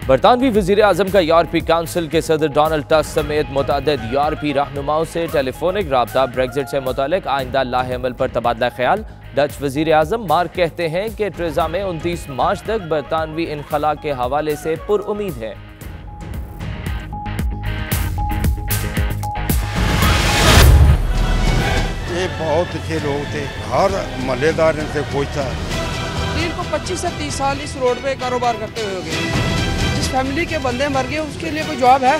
बरतानवी वज़ीर आज़म का यूरोपीय काउंसिल के सदर डोनाल्ड टस्क समेत मुतअद्दिद यूरोपीय रहनुमाओं से टेलीफोनिक राब्ता। ब्रेक्जिट से मुतालिक आइंदा लाहे अमल पर तबादला ख्याल। डच वज़ीर आज़म मार्क कहते हैं कि ट्रेज़ा में 29 मार्च तक बरतानवी इनखला के हवाले से पुरउम्मीद है। ये बहुत अच्छे लोग थे, हर महल्लेदार इनसे खुश था। इनको 25 से 30 साल इस रोड पे कारोबार करते हुए हो गए। जिस फैमिली के बंदे मर गए उसके लिए कोई जवाब है?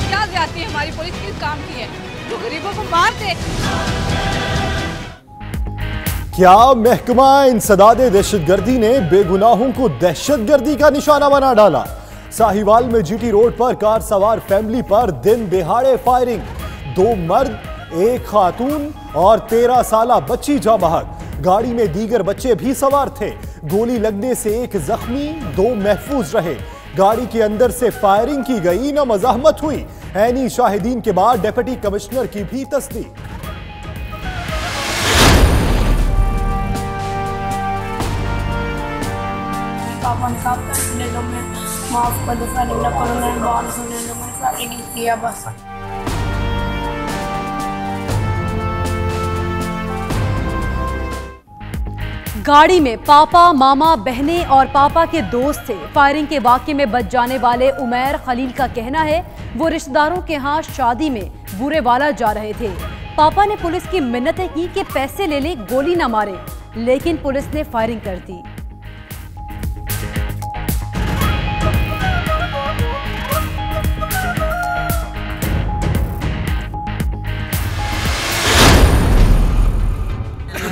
क्या जाती है हमारी पुलिस किस काम की है जो गरीबों को मार दे? क्या महकमा इंसदादे दहशतगर्दी ने बेगुनाहों को दहशतगर्दी का निशाना बना डाला? साहिवाल में जीटी रोड पर कार सवार फैमिली पर दिन दिहाड़े फायरिंग। 2 मर्द, 1 खातून और 13 साला बच्ची जाँ बहक। गाड़ी में दीगर बच्चे भी सवार थे। गोली लगने से 1 जख्मी, 2 महफूज रहे। गाड़ी के अंदर से फायरिंग की गई, न मज़ाहमत हुई। ऐनी शाहिदीन के बाद डिप्टी कमिश्नर की भी तस्दीक। माफ कर दो, फायरिंग ना करो, मैं बाहर सुनने दो, मैं फायरिंग किया बस। गाड़ी में पापा, मामा, बहनें और पापा के दोस्त थे। फायरिंग के वाक़े में बच जाने वाले उमैर खलील का कहना है वो रिश्तेदारों के यहाँ शादी में बूरेवाला जा रहे थे। पापा ने पुलिस की मिन्नतें की कि पैसे ले ले, गोली ना मारे, लेकिन पुलिस ने फायरिंग कर दी।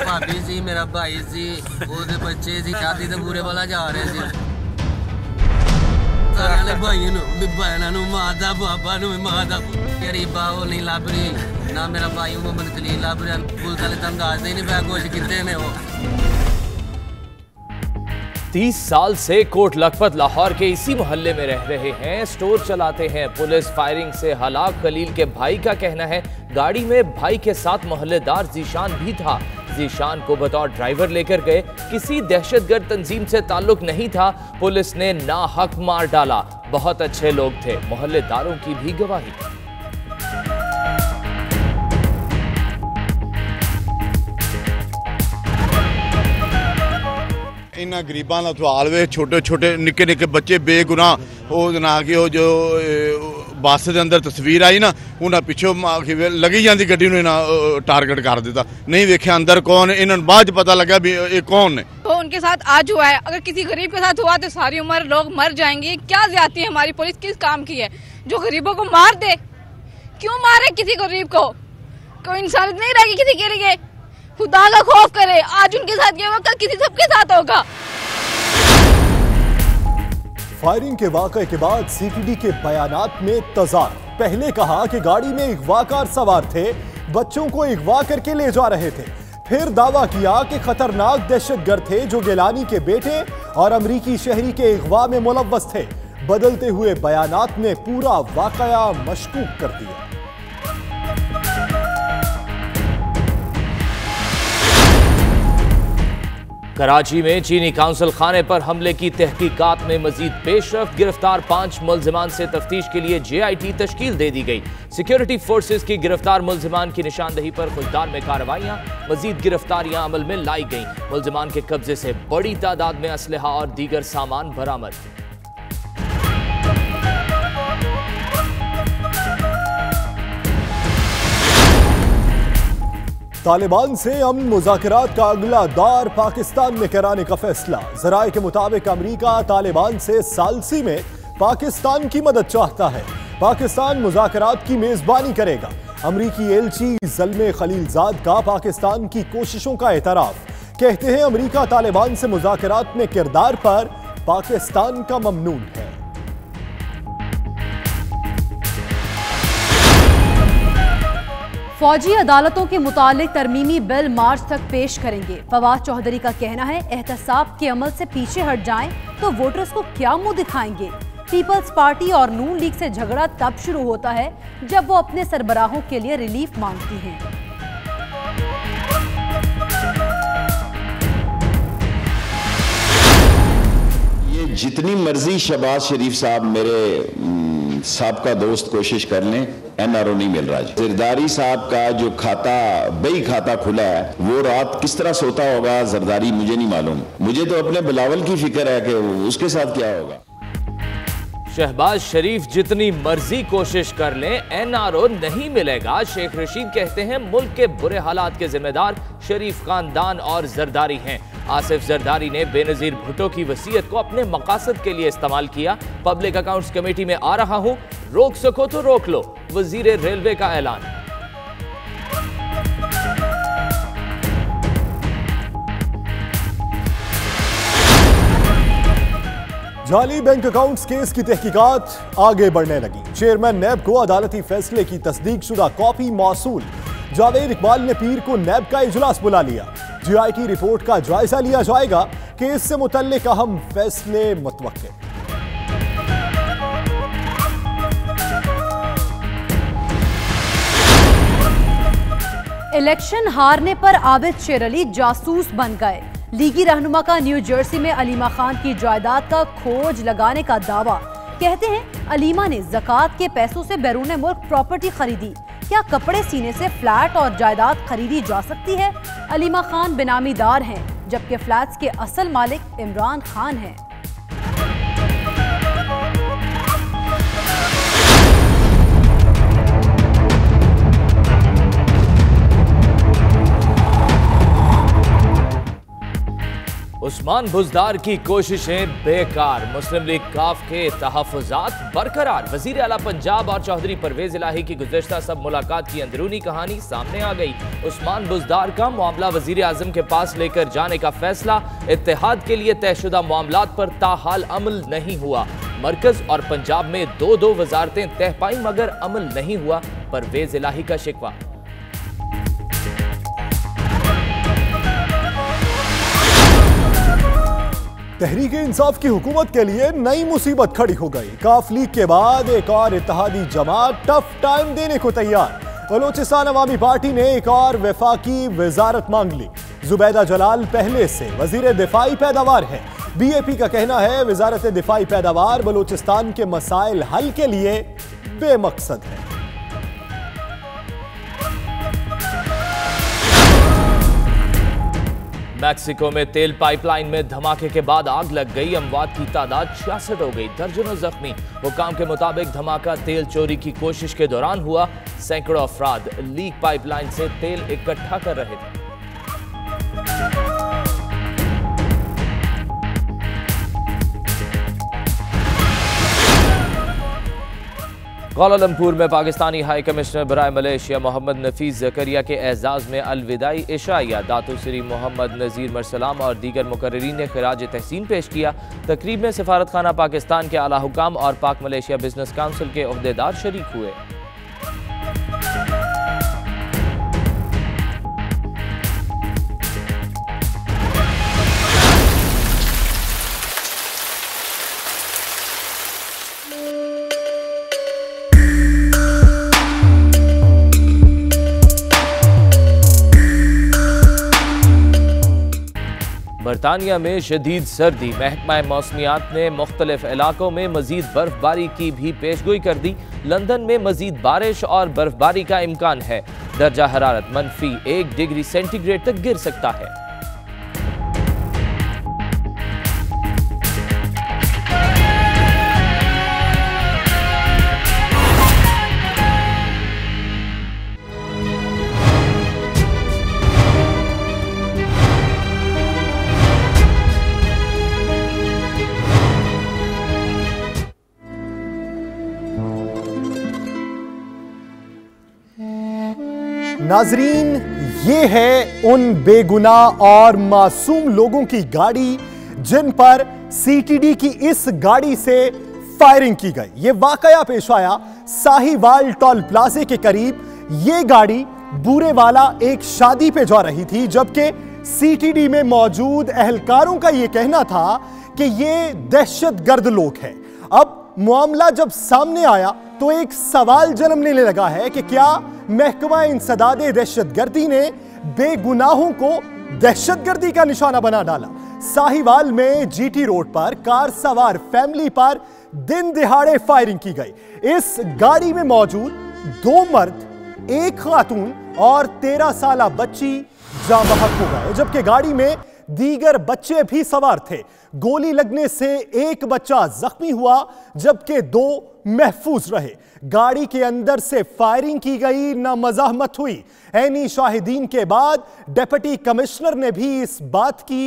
भाभी जी, मेरा भाई जी, ਉਹਦੇ ਬੱਚੇ जी शादी ਤੇ ਬੂਰੇ ਵਾਲਾ ਜਾ ਰਹੇ ਸੀ। ਨਾਲੇ ਭਾਈ ਨੂੰ ਵੀ ਭੈਣਾਂ ਨੂੰ ਮਾਰਦਾ, ਬਾਬਾ ਨੂੰ ਮਾਰਦਾ। ਗਰੀਬਾ ਉਹ ਨਹੀਂ ਲੱਭ ਰਹੀ ਨਾ, ਮੇਰਾ ਭਾਈ ਮੁਹੰਮਦ ਖਲੀਲ ਲੱਭ ਰਿਹਾ। ਪੁਲਿਸ ਵਾਲੇ ਤਾਂ ਦੱਸਦੇ ਨਹੀਂ ਪਿਆ ਕੁਝ ਕਿੱਥੇ ਨੇ ਉਹ। 30 साल से कोट लखपत लाहौर के इसी मोहल्ले में रह रहे हैं, स्टोर चलाते हैं। पुलिस फायरिंग से हलाक खलील के भाई का कहना है गाड़ी में भाई के साथ मोहल्लेदार जीशान भी था। जीशान को बतौर ड्राइवर लेकर गए, किसी दहशतगर्द तंजीम से ताल्लुक नहीं था। पुलिस ने नाहक मार डाला। बहुत अच्छे लोग थे, मोहल्लेदारों की भी गवाही। इन्होंने गरीबों का सवाल वे, छोटे छोटे निके निके बच्चे बेगुनाह, ना कि जो बस के अंदर तस्वीर आई ना, उन्हें पिछों लगी जाती गड्डी टारगेट कर दिता। नहीं वेख्या अंदर कौन, इन्होंने बाद पता लगा भी ये कौन है। तो उनके साथ आज हुआ है, अगर किसी गरीब के साथ हुआ तो सारी उम्र लोग मर जाएंगे। क्या ज्यादती है हमारी पुलिस किस काम की है जो गरीबों को मार दे? क्यों मारे किसी गरीब को? कोई इंसानियत नहीं रहेगी किसी के लिए। खुदा का खौफ करे, आज उनके साथ ये होगा, कल किसी सबके साथ होगा। फायरिंग के वाक़े के बाद सीपीडी के बयानात में तज़ाद। पहले कहा कि गाड़ी में अगवाकार सवार थे, बच्चों को अगवा करके ले जा रहे थे। फिर दावा किया कि खतरनाक दहशतगर्द थे जो गिलानी के बेटे और अमरीकी शहरी के अगवा में मुलव्वस थे। बदलते हुए बयानात ने पूरा वाक़या मशकूक कर दिया। कराची में चीनी काउंसिल खाने पर हमले की तहकीकात में मजीद पेशरफ। गिरफ्तार 5 मुल्जिमान से तफ्तीश के लिए JIT तश्कील दे दी गई। सिक्योरिटी फोर्सेस की गिरफ्तार मुल्जिमान की निशानदही पर खुलदार में कार्रवाइयां, मजीद गिरफ्तारियां अमल में लाई गईं। मुल्जिमान के कब्जे से बड़ी तादाद में असलहा और दीगर सामान बरामद। तालिबान से अमन मुज़ाकरात का अगला दौर पाकिस्तान में कराने का फैसला। ज़राए के मुताबिक अमरीका तालिबान से सालसी में पाकिस्तान की मदद चाहता है। पाकिस्तान मुज़ाकरात की मेज़बानी करेगा। अमरीकी एलची ज़ल्मे खलीलजाद का पाकिस्तान की कोशिशों का एतराफ़। कहते हैं अमरीका तालिबान से मुज़ाकरात में किरदार पर पाकिस्तान का ममनून है। फौजी अदालतों के मुतालिक तरमीमी बिल मार्च तक पेश करेंगे। फवाद चौधरी का कहना है एहतसाब के अमल से पीछे हट जाएं तो वोटर्स को क्या मुंह दिखाएंगे। पीपल्स पार्टी और नून लीग से झगड़ा तब शुरू होता है जब वो अपने सरबराहों के लिए रिलीफ मांगती हैं। ये जितनी मर्जी शहबाज शरीफ साहब मेरे साबका दोस्त कोशिश कर लें, NRO नहीं मिल रहा। जरदारी साहब का जो खाता बई खाता खुला है वो रात किस तरह सोता होगा जरदारी, मुझे नहीं मालूम। मुझे तो अपने बिलावल की फिक्र है कि उसके साथ क्या होगा। शहबाज शरीफ जितनी मर्जी कोशिश कर लें, NRO नहीं मिलेगा। शेख रशीद कहते हैं मुल्क के बुरे हालात के जिम्मेदार शरीफ खानदान और जरदारी हैं। आसिफ जरदारी ने बेनजीर भुट्टो की वसीयत को अपने मकासद के लिए इस्तेमाल किया। पब्लिक अकाउंट्स कमेटी में आ रहा हूं, रोक सको तो रोक लो, वजीर रेलवे का ऐलान। जाली बैंक अकाउंट्स केस की तहकीकात आगे बढ़ने लगी। चेयरमैन नैब को अदालती फैसले की तस्दीक शुदा कॉपी मौसूल। जावेद इकबाल ने पीर को नैब का इजलास बुला लिया। GI की रिपोर्ट का जायजा लिया जाएगा। केस से मुतल्लिक अहम फैसले मुतवक्के। इलेक्शन हारने पर आबिद शेर अली जासूस बन गए। लीगी रहनुमा का न्यू जर्सी में अलीमा खान की जायदाद का खोज लगाने का दावा। कहते हैं अलीमा ने ज़कात के पैसों से बैरून मुल्क प्रॉपर्टी खरीदी। क्या कपड़े सीने से फ्लैट और जायदाद खरीदी जा सकती है? अलीमा खान बेनामीदार हैं, जबकि फ्लैट्स के असल मालिक इमरान खान हैं। उस्मान बुज़दार की कोशिशें बेकार। मुस्लिम लीग काफ के तहफ़्फ़ुज़ात बरकरार। वज़ीर आला पंजाब और चौधरी परवेज इलाही की गुज़श्ता सब मुलाकात की अंदरूनी कहानी सामने आ गई। उस्मान बुज़दार का मामला वज़ीर आज़म के पास लेकर जाने का फैसला। इत्तेहाद के लिए तयशुदा मामलात पर ताहाल अमल नहीं हुआ। मरकज और पंजाब में दो वजारतें तय पाई मगर अमल नहीं हुआ। परवेज इलाही का शिकवा। तहरीक इंसाफ की हुकूमत के लिए नई मुसीबत खड़ी हो गई। काफ लीग के बाद एक और इत्तेहादी जमात टफ टाइम देने को तैयार। बलोचिस्तान अवामी पार्टी ने एक और वफाकी वजारत मांग ली। जुबैदा जलाल पहले से वजीर दिफाई पैदावार है। BAP का कहना है वजारत दिफाई पैदावार बलोचिस्तान के मसाइल हल के लिए बेमकसद है। मैक्सिको में तेल पाइपलाइन में धमाके के बाद आग लग गई। अमवात की तादाद 66 हो गई, दर्जनों जख्मी। हुकाम के मुताबिक धमाका तेल चोरी की कोशिश के दौरान हुआ। सैकड़ों अफराद लीक पाइपलाइन से तेल इकट्ठा कर रहे थे। कुआलालंपुर में पाकिस्तानी हाई कमिश्नर बराए मलेशिया मोहम्मद नफीस ज़करिया के एजाज़ में अलविदाई इशाइया दातो श्री मोहम्मद नज़ीर मरसलाम और दीगर मुकर्ररीन ने खिराज तहसीन पेश किया। तकरीब में सफारत खाना पाकिस्तान के आला हुकाम और पाक मलेशिया बिजनेस काउंसिल के ओहदेदार शरीक हुए। बरतानिया में शदीद सर्दी। महकमा मौसमियात ने मुख्तलिफ इलाकों में मजीद बर्फबारी की भी पेशगोई कर दी। लंदन में मजीद बारिश और बर्फबारी का इम्कान है। दर्जा हरारत -1 डिग्री सेंटीग्रेड तक गिर सकता है। नाजरीन, ये है उन बेगुनाह और मासूम लोगों की गाड़ी जिन पर CTD की इस गाड़ी से फायरिंग की गई। ये वाकया पेश आया साहिवाल टोल प्लाजे के करीब। ये गाड़ी बूरेवाला एक शादी पे जा रही थी, जबकि CTD में मौजूद अहलकारों का यह कहना था कि ये दहशतगर्द लोग हैं। अब मामला जब सामने आया तो एक सवाल जन्म लेने लगा है कि क्या महकमा इंसदादे दहशतगर्दी ने बेगुनाहों को दहशतगर्दी का निशाना बना डाला? साहिवाल में जीटी रोड पर कार सवार फैमिली पर दिन दिहाड़े फायरिंग की गई। इस गाड़ी में मौजूद 2 मर्द, 1 खातून और 13 साला बच्ची जाँ बहक हो गए, जबकि गाड़ी में दीगर बच्चे भी सवार थे। गोली लगने से 1 बच्चा जख्मी हुआ जबकि 2 महफूज रहे। गाड़ी के अंदर से फायरिंग की गई, न मज़ाहमत हुई। ऐनी शाहिदीन के बाद डिप्टी कमिश्नर ने भी इस बात की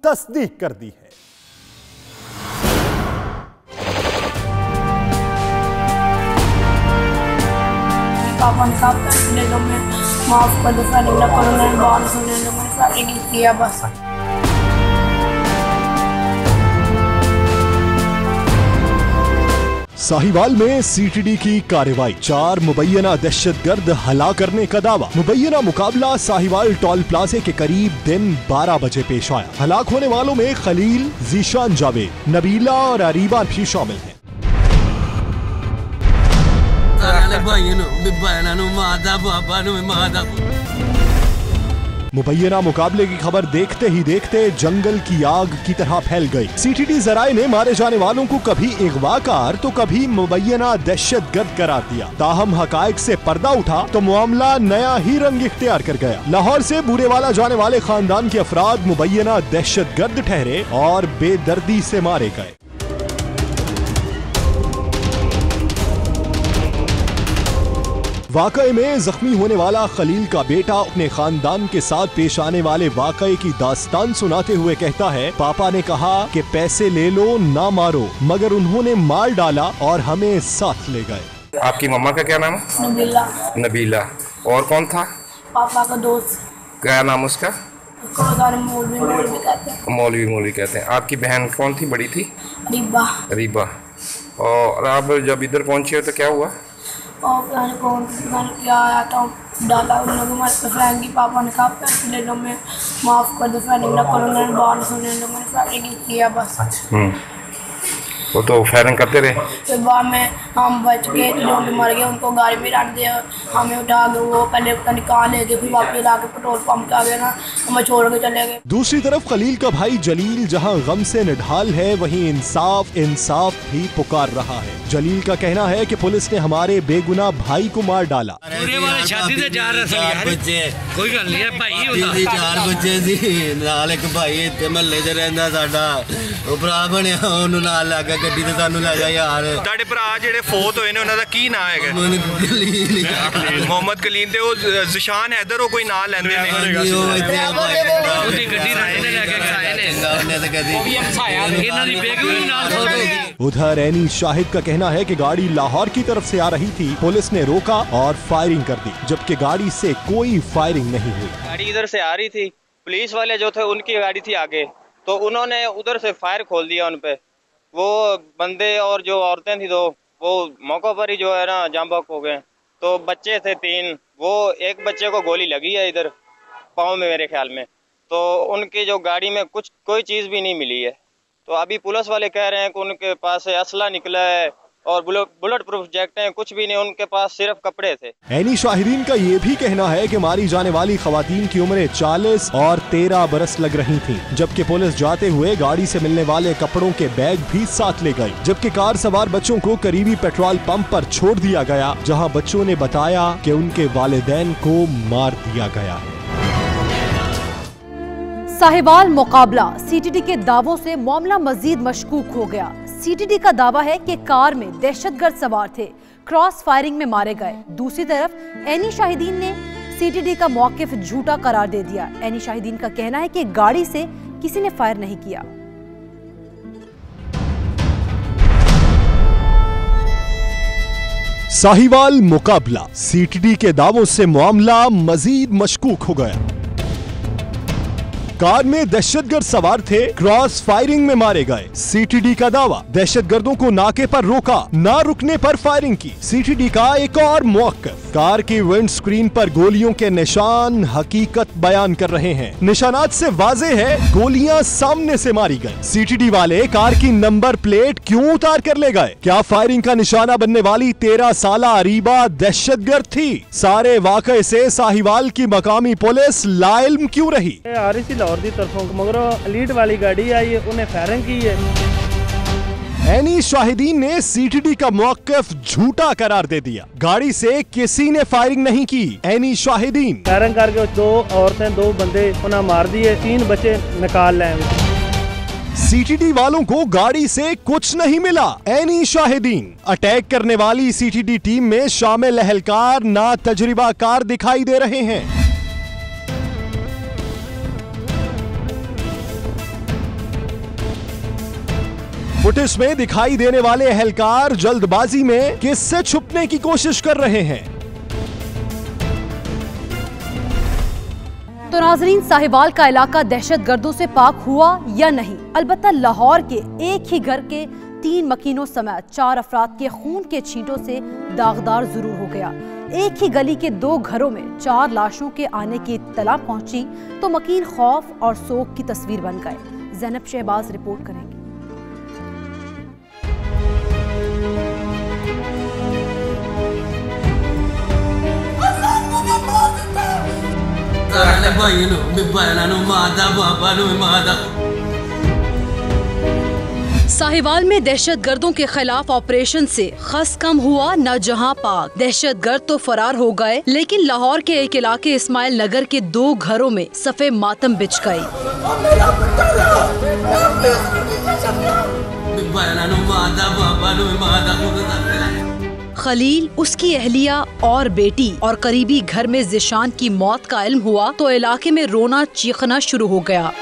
तस्दीक कर दी है। पापा ने कहा पैसे ले लो, मैं माफ कर दो, फायरिंग ना करो, मैंने बाहर सुने लो, मैंने फायरिंग नहीं किया बस। साहिवाल में सीटीडी की कार्रवाई, 4 मुबैना दहशतगर्द हला करने का दावा। मुबैना मुकाबला साहिवाल टोल प्लाजे के करीब दिन 12 बजे पेश आया। हलाक होने वालों में खलील, जीशान जावेद, नबीला और अरीबा भी शामिल हैं। मुबैना मुकाबले की खबर देखते ही देखते जंगल की आग की तरह फैल गई। सीटीडी जराए ने मारे जाने वालों को कभी अगवाकार तो कभी मुबैना दहशतगर्द करार दिया। ताहम हकायक से पर्दा उठा तो मामला नया ही रंग इख्तियार कर गया। लाहौर से बूरेवाला जाने वाले खानदान के अफराद मुबैना दहशतगर्द ठहरे और बेदर्दी से मारे गए। वाकये में जख्मी होने वाला खलील का बेटा अपने खानदान के साथ पेश आने वाले वाकये की दास्तान सुनाते हुए कहता है, पापा ने कहा कि पैसे ले लो ना मारो, मगर उन्होंने मार डाला और हमें साथ ले गए। आपकी मम्मा का क्या नाम है? नबीला। नबीला। और कौन था? पापा का दोस्त। क्या नाम उसका? मौलवी कहते हैं। आपकी बहन कौन थी, बड़ी थी? रीबा। और आप जब इधर पहुंचे हो तो क्या हुआ? और क्या आया था, डाला उन लोगों ने फ्रैंक की। पापा ने कहा पैसे ले लो, मैं माफ़ कर दो, फायरिंग ना करो, मैंने बाहर सुने लो, मैंने फायरिंग नहीं किया बस। वो तो फायरिंग करते रहे। फिर बाद में हम बच गए, जो भी मर गए उनको गाड़ी में रख दिया, हमें उठा के वो पहले पता नहीं कहाँ ले गए, फिर वापस ला के पेट्रोल पंप आ गए ना, हमें छोड़ के चले गए। दूसरी तरफ खलील का भाई जलील जहां गम से निढाल है, वहीं इंसाफ भी पुकार रहा है। जलील का कहना है कि पुलिस ने हमारे बेगुनाह भाई को मार डाला। ਗੱਡੀ ਤੇ ਸਾਨੂੰ ਲੈ ਜਾ ਯਾਰ। ਤੁਹਾਡੇ ਭਰਾ ਜਿਹੜੇ ਫੌਤ ਹੋਏ ਨੇ ਉਹਨਾਂ ਦਾ ਕੀ ਨਾਂ ਹੈਗਾ? ਮੁਹੰਮਦ ਕਲੀਨ ਤੇ ਉਹ ਜ਼ਿਸ਼ਾਨ हैदर ਉਹ ਕੋਈ ਨਾਂ ਲੈਂਦੇ ਨੇ। ਉਹਦੀ ਗੱਡੀ ਰਾਣੇ ਲੈ ਕੇ ਆਏ ਨੇ, ਉਹਨੇ ਤਾਂ ਕਦੀ ਉਹ ਵੀ ਹਸਾਇਆ ਇਹਨਾਂ ਦੀ ਬੇਗੁਨਾਹ ਨਾਲ ਫੌਤ ਹੋ ਗਈ। उधर ऐनी शाहिद का कहना है कि गाड़ी लाहौर की तरफ से आ रही थी, पुलिस ने रोका और फायरिंग कर दी, जबकि गाड़ी से कोई फायरिंग नहीं हुई। गाड़ी इधर से आ रही थी, पुलिस वाले जो थे उनकी गाड़ी थी आगे, तो उन्होंने उधर से फायर खोल दिया उन पे। वो बंदे और जो औरतें थी दो, वो मौके पर ही जो है ना जाम बहक हो गए। तो बच्चे थे 3, वो एक बच्चे को गोली लगी है इधर पाँव में मेरे ख्याल में, तो उनकी जो गाड़ी में कोई चीज़ भी नहीं मिली है। तो अभी पुलिस वाले कह रहे हैं कि उनके पास से असला निकला है और बुलेट प्रूफ जैकेट हैं, कुछ भी नहीं, उनके पास सिर्फ कपड़े थे। ऐनी शाहिदीन का ये भी कहना है कि मारी जाने वाली खवातीन की उम्रें 40 और 13 बरस लग रही थीं, जबकि पुलिस जाते हुए गाड़ी से मिलने वाले कपड़ों के बैग भी साथ ले गई, जबकि कार सवार बच्चों को करीबी पेट्रोल पंप पर छोड़ दिया गया, जहां बच्चों ने बताया कि उनके वालिदैन को मार दिया गया है। साहिवाल मुकाबला, सीटीडी के दावों से मामला मजीद मशकूक हो गया। सीटीडी का दावा है कि कार में दहशतगर्द सवार थे, क्रॉस फायरिंग में मारे गए। दूसरी तरफ ऐनी शाहिदीन ने सीटीडी का मौकिफ झूठा करार दे दिया। ऐनी शाहिदीन का कहना है कि गाड़ी से किसी ने फायर नहीं किया। साहिवाल मुकाबला, सीटीडी के दावों से मामला मजीद मशकूक हो गया। कार में दहशतगर्द सवार थे, क्रॉस फायरिंग में मारे गए। सीटीडी का दावा, दहशतगर्दों को नाके पर रोका, ना रुकने पर फायरिंग की। सीटीडी का एक और मौक़िफ़, कार की विंड स्क्रीन पर गोलियों के निशान हकीकत बयान कर रहे हैं। निशानात से वाज़े है गोलियां सामने से मारी गई। सीटीडी वाले कार की नंबर प्लेट क्यों उतार कर ले गए? क्या फायरिंग का निशाना बनने वाली 13 साला अरीबा दहशतगर्द थी? सारे वाकये से साहिवाल की मकामी पुलिस लाइल्म क्यों रही? आ रही थी लाहौर की तरफों मगरों एलीट वाली गाड़ी आई है, उन्हें फायरिंग की है। एनी शाहिदीन ने सीटीडी का मौक़िफ़ झूठा करार दे दिया। गाड़ी से किसी ने फायरिंग नहीं की। एनी शाहिदीन फायरिंग करके 2 औरतें 2 बंदे उन्हें मार दिए, 3 बच्चे निकाल लाए। सीटीडी वालों को गाड़ी से कुछ नहीं मिला। एनी शाहिदीन अटैक करने वाली सीटीडी टीम में शामिल एहलकार ना तजुर्बाकार दिखाई दे रहे हैं। फुटेज में दिखाई देने वाले एहलकार जल्दबाजी में किससे छुपने की कोशिश कर रहे हैं। तो नाजरीन, साहिवाल का इलाका दहशतगर्दों से पाक हुआ या नहीं? अलबत्ता लाहौर के एक ही घर के 3 मकीनों समेत 4 अफराद के खून के छींटों से दागदार जरूर हो गया। एक ही गली के 2 घरों में 4 लाशों के आने की इत्तला पहुंची तो मकीन खौफ और सोग की तस्वीर बन गए। ज़ैनब शहबाज रिपोर्ट करेंगे। साहिवाल में दहशतगर्दों के खिलाफ ऑपरेशन से खस कम हुआ न जहां पाक। दहशतगर्द तो फरार हो गए, लेकिन लाहौर के एक इलाके इस्माइल नगर के 2 घरों में सफ़े मातम बिछ गई। खलील, उसकी अहलिया और बेटी और करीबी घर में जिशान की मौत का इल्म हुआ तो इलाके में रोना चीखना शुरू हो गया।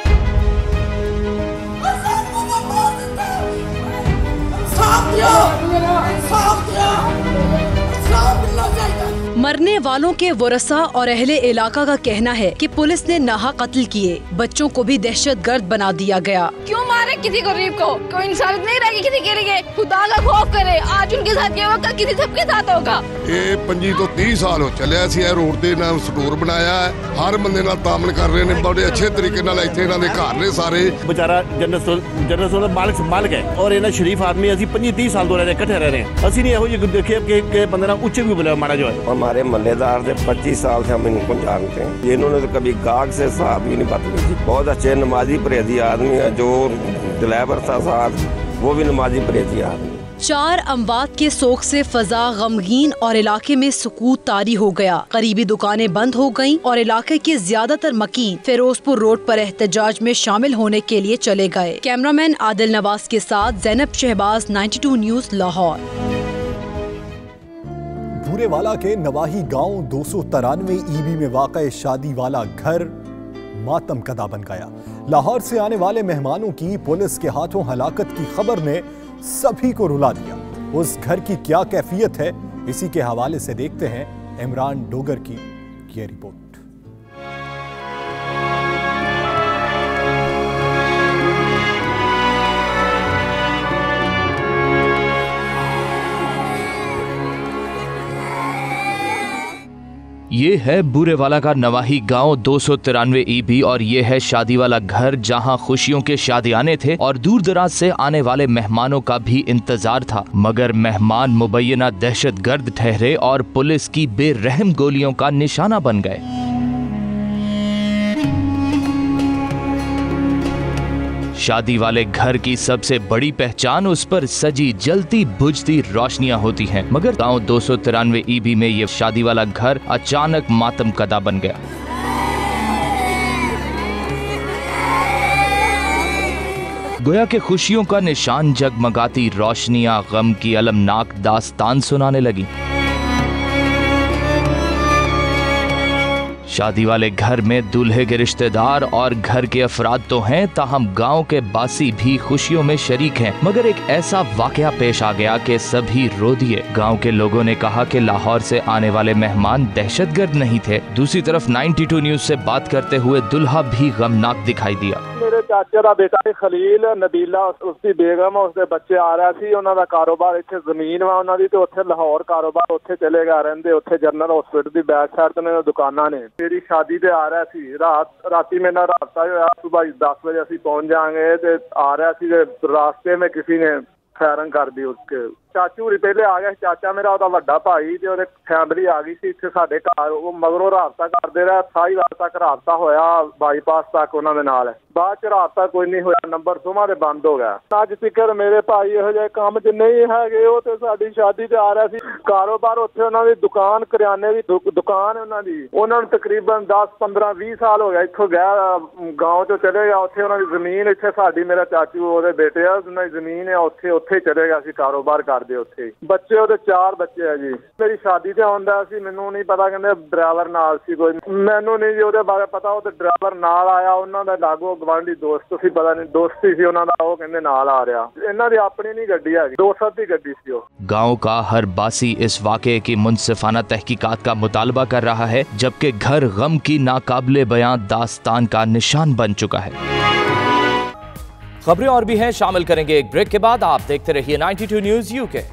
मरने वालों के वरसा और अहले इलाका का कहना है कि पुलिस ने नाहा कत्ल किए, बच्चों को भी दहशतगर्द बना दिया गया। क्यों मारे किसी गरीब को? कोई इंसानियत नहीं रहेगी किसी के लिए। खुदा का खौफ करे, आज उनके साथ किया होगा, कल किसी सबके साथ होगा। ये 25 तो 30 साल हो चलिया सी रोड ते ना स्टोर बनाया है, हर बंदे नाल तामन कर रहे ने, बड़े अच्छे तरीके नाल इत्थे इन्हां दे घर ने सारे। बेचारा जनरल स्टोर दा मालिक है और इन्हां शरीफ आदमी असि 25-30 साल तो इकट्ठे रह रहे हैं। असि नहीं एहो जी देखे कि बंदे नाल उच्चे भी बोला माड़ा जो है। हमारे महल्लेदार से 25 साल से हम इनको जानते हैं। इन्होंने तो कभी गाग से साथ भी नहीं बात की। बहुत अच्छे नमाजी परहेजी आदमी है, जो ड्राइवर था साथ वो भी नमाजी परहेजी आदमी। 4 अमवात के सोग से फजा गमगीन और इलाके में सुकूत तारी हो गया। करीबी दुकानें बंद हो गईं और इलाके के ज्यादातर मकीन फिरोजपुर रोड पर एहतजाज में शामिल होने के लिए चले गए। कैमरामैन आदिल नवाज के साथ ज़ैनब शहबाज, 92 न्यूज़, लाहौर। बूरेवाला के नवाही गांव 293 ईबी में वाक़ शादी वाला घर मातम कदा बन गया। लाहौर से आने वाले मेहमानों की पुलिस के हाथों हलाकत की खबर ने सभी को रुला दिया। उस घर की क्या कैफियत है, इसी के हवाले से देखते हैं इमरान डोगर की ये रिपोर्ट। ये है बूरेवाला का नवाही गांव 293 ईबी और ये है शादी वाला घर, जहां खुशियों के शादियाने थे और दूर दराज से आने वाले मेहमानों का भी इंतजार था। मगर मेहमान मुबैना दहशतगर्द ठहरे और पुलिस की बेरहम गोलियों का निशाना बन गए। शादी वाले घर की सबसे बड़ी पहचान उस पर सजी जलती बुझती रोशनियां होती हैं, मगर गांव 293 ईबी में ये शादी वाला घर अचानक मातम कदा बन गया। गोया के खुशियों का निशान जगमगाती रोशनियां गम की अलमनाक दास्तान सुनाने लगी। शादी वाले घर में दूल्हे के रिश्तेदार और घर के अफराद तो हैं, ताहम गांव के बासी भी खुशियों में शरीक हैं। मगर एक ऐसा वाकया पेश आ गया कि सभी रो दिए। गांव के लोगों ने कहा कि लाहौर से आने वाले मेहमान दहशतगर्द नहीं थे। दूसरी तरफ 92 न्यूज़ से बात करते हुए दुल्हा भी गमनाक दिखाई दिया। मेरे चाचे का बेटा खलील, नबीला उसकी बेगम, उसके बच्चे आ रहे थे। उन्होंने कारोबार इत्थे जमीन वा उन्हों दी, तो उत्थे लाहौर कारोबार उत्थे चले गए रहंदे। उत्थे जनरल हॉस्पिटल की बैक साइड ते दुकानां ने। मेरी शादी ते आ रहा सी, राती मेरे नाल राबता होया। सुबह 10 बजे असीं पहुंच जाएंगे ते आ रहा सी, रास्ते में किसी ने फायरिंग कर दी उसके ਚਾਚੂ ਰੀ ਪਹਿਲੇ ਆ ਗਿਆ ਸੀ, ਚਾਚਾ ਮੇਰਾ ਉਹਦਾ ਵੱਡਾ ਭਾਈ ਤੇ ਉਹਦੇ ਫੈਮਿਲੀ ਆ ਗਈ ਸੀ ਇੱਥੇ ਸਾਡੇ ਘਰ। ਉਹ ਮਗਰੋਂ ਰਾਬਤਾ ਕਰਦੇ ਰਿਹਾ, ਸਾਹੀਵਾਲ ਤੱਕ ਰਾਬਤਾ ਹੋਇਆ, ਬਾਈਪਾਸ ਤੱਕ ਉਹਨਾਂ ਦੇ ਨਾਲ। ਬਾਅਦ ਚ ਰਾਬਤਾ ਕੋਈ ਨਹੀਂ ਹੋਇਆ, ਨੰਬਰ ਦੋਵਾਂ ਦੇ ਬੰਦ ਹੋ ਗਿਆ। ਅੱਜ ਤੱਕ ਮੇਰੇ ਭਾਈ ਇਹੋ ਜਿਹੇ ਕੰਮ 'ਚ ਨਹੀਂ ਹੈਗੇ। ਉਹ ਤੇ ਸਾਡੀ ਸ਼ਾਦੀ ਤੇ ਆ ਰਿਹਾ ਸੀ, ਕਾਰੋਬਾਰ ਉੱਥੇ ਉਹਨਾਂ ਦੀ ਦੁਕਾਨ, ਕਰਿਆਨੇ ਦੀ ਦੁਕਾਨ ਉਹਨਾਂ ਦੀ। ਉਹਨਾਂ ਨੂੰ ਤਕਰੀਬਨ 10, 15, 20 ਸਾਲ ਹੋ ਗਿਆ। ਇੱਥੋਂ ਗਿਆ ਗਾँव ਚੋਂ ਚਲੇ ਗਿਆ, ਉੱਥੇ ਉਹਨਾਂ ਦੀ ਜ਼ਮੀਨ, ਇੱਥੇ ਸਾਡੀ ਮੇਰਾ ਚਾਚੂ ਉਹਦੇ ਬੇਟੇ ਆ, ਉਹਨਾਂ ਦੀ ਜ਼ਮੀਨ ਹੈ, ਉੱਥੇ ਚਲੇ ਗਿਆ ਸੀ, ਕਾਰੋਬਾਰ ਕਰਦੇ ਉੱਥੇ। ਬੱਚੇ ਉਹਦੇ 4 ਬੱਚੇ ਆ ਜੀ। ਮੇਰੀ ਸ਼ਾਦੀ ਤੇ ਆਉਂਦਾ ਸੀ, ਮੈਨੂੰ ਨਹੀਂ ਪਤਾ, ਕਹਿੰਦੇ ਡਰਾਈਵਰ ਨਾਲ ਸੀ ਕੋਈ, ਮੈਨੂੰ ਨਹੀਂ ਜੀ ਉਹਦੇ ਬਾਰੇ ਪਤਾ। ਉਹ ਤੇ ਡਰਾਈਵਰ ਨਾਲ ਆਇਆ, ਉਹਨਾਂ ਦਾ ਲਾਗੋ ਗਵਾਂਢੀ ਦੋਸਤ ਸੀ, ਪਤਾ नहीं दोस्ती सी उन्होंने, वो कहंदे नाल आ रहा। इन्हां दी अपनी नहीं गड्डी है, दोस्त दी गड्डी सी। गांव का हर बासी इस वाकये की मुनसिफाना तहकीकात का मुतालबा कर रहा है, जबकि घर गम की नाकाबिले बयां दास्तान का निशान बन चुका है। खबरें और भी हैं, शामिल करेंगे एक ब्रेक के बाद। आप देखते रहिए 92 न्यूज़ यूके।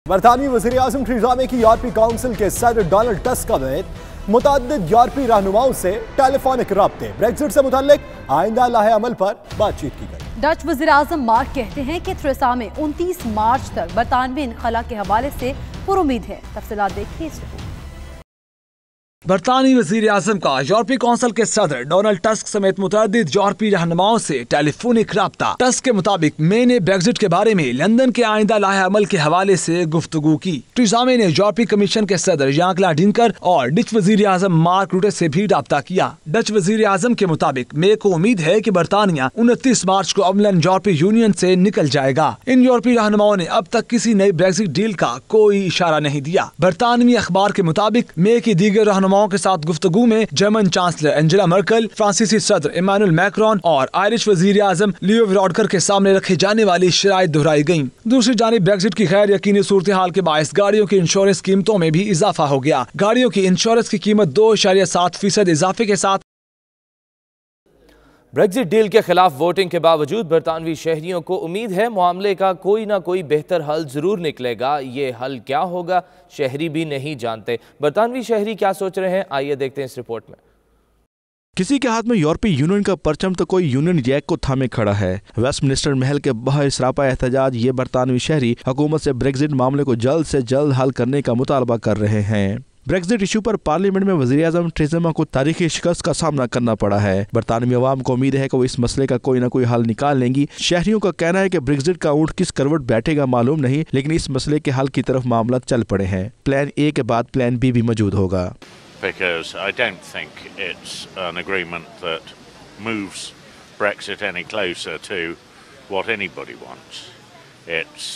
बरतानवी वज़ीर आज़म थेरेसा मे की यूरोपीय काउंसिल के सदर डोनाल्ड टस्क समेत मुतअद्दिद यूरोपीय रहनुमाओं से टेलीफोनिक रब्ते, ब्रेक्जिट से मुतल्लिक आइंदा लाहे अमल पर बातचीत की गई। डच वज़ीर आज़म मार्क कहते हैं कि थेरेसा मे 29 मार्च तक बरतानवी इनखला के हवाले से पुरुमीद है। तफसीलात देखिए इस रिपोर्ट। बरतानी वज़ीर आज़म का यूरोपीय काउंसिल के सदर डोनाल्ड टस्क समेत मुतअद्दिद यूरोपीय रहनुमाओं से टेलीफोनिक रब्ता। टस्क के मुताबिक मे ने ब्रेक्जिट के बारे में लंदन के आइंदा लाहे अमल के हवाले से गुफ्तगू की। थेरेसा मे ने यूरोपीय कमीशन के सदर यां-क्लॉड युंकर और डच वज़ीर आज़म मार्क रूटे से भी रब्ता किया। डच वज़ीर आज़म के मुताबिक मे को उम्मीद है कि बरतानिया 29 मार्च को अमलन यूरोपीय यूनियन से निकल जाएगा। इन यूरोपीय रहनुमाओं ने अब तक किसी नई ब्रेक्जिट डील का कोई इशारा नहीं दिया। बरतानवी अखबार के मुताबिक मे की दीगर रहनुमाओं के साथ गुफ्तगू में जर्मन चांसलर एंजेला मर्केल, फ्रांसीसी सदर इमानुएल मैक्रोन और आयरिश वज़ीर आज़म लियो वैरोडकर के सामने रखे जाने वाली शराइत दोहराई गयी। दूसरी जानिब ब्रेक्जिट की गैर यकीनी सूरत हाल के बायस गाड़ियों की इंश्योरेंस कीमतों में भी इजाफा हो गया। गाड़ियों की इंश्योरेंस की कीमत 2.7% इजाफे के साथ। ब्रेक्जिट डील के खिलाफ वोटिंग के बावजूद बरतानवी शहरियों को उम्मीद है मामले का कोई ना कोई बेहतर हल जरूर निकलेगा। ये हल क्या होगा शहरी भी नहीं जानते। बरतानवी शहरी क्या सोच रहे हैं, आइए देखते हैं इस रिपोर्ट में। किसी के हाथ में यूरोपीय यूनियन का परचम तो कोई यूनियन जैक को थामे खड़ा है। वेस्टमिनिस्टर महल के बाहर सरापा एहतजाज ये बरतानवी शहरी हुकूमत से ब्रेक्जिट मामले को जल्द से जल्द हल करने का मुतालबा कर रहे हैं। ब्रेक्जिट इशू पर पार्लियामेंट में वज़ीर आज़म थेरेसा मे को तारीखी शिकस्त का सामना करना पड़ा है। बरतानवी अवाम को उम्मीद है कि वो इस मसले का कोई ना कोई हल निकाल लेंगी। शहरियों का कहना है कि ब्रेक्जिट का ऊंट किस करवट बैठेगा मालूम नहीं, लेकिन इस मसले के हल की तरफ मामला चल पड़े हैं। प्लान ए के बाद प्लान बी भी मौजूद होगा। Because I don't think it's an agreement that moves Brexit any closer to what anybody wants. It's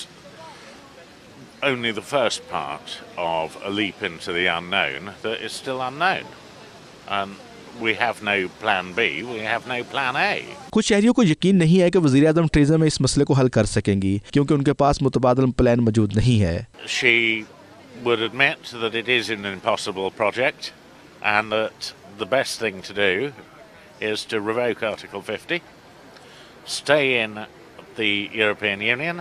only the first part of a leap into the unknown that is still unknown. And we have no plan B, we have no plan A. कुछ शहरियों को यकीन नहीं है कि वज़ीर आज़म Theresa May इस मसले को हल कर सकेंगी, क्योंकि उनके पास मुतबादल प्लान मौजूद नहीं है। She would admit that it is an impossible project and that the best thing to do is to revoke Article 50, stay in the European Union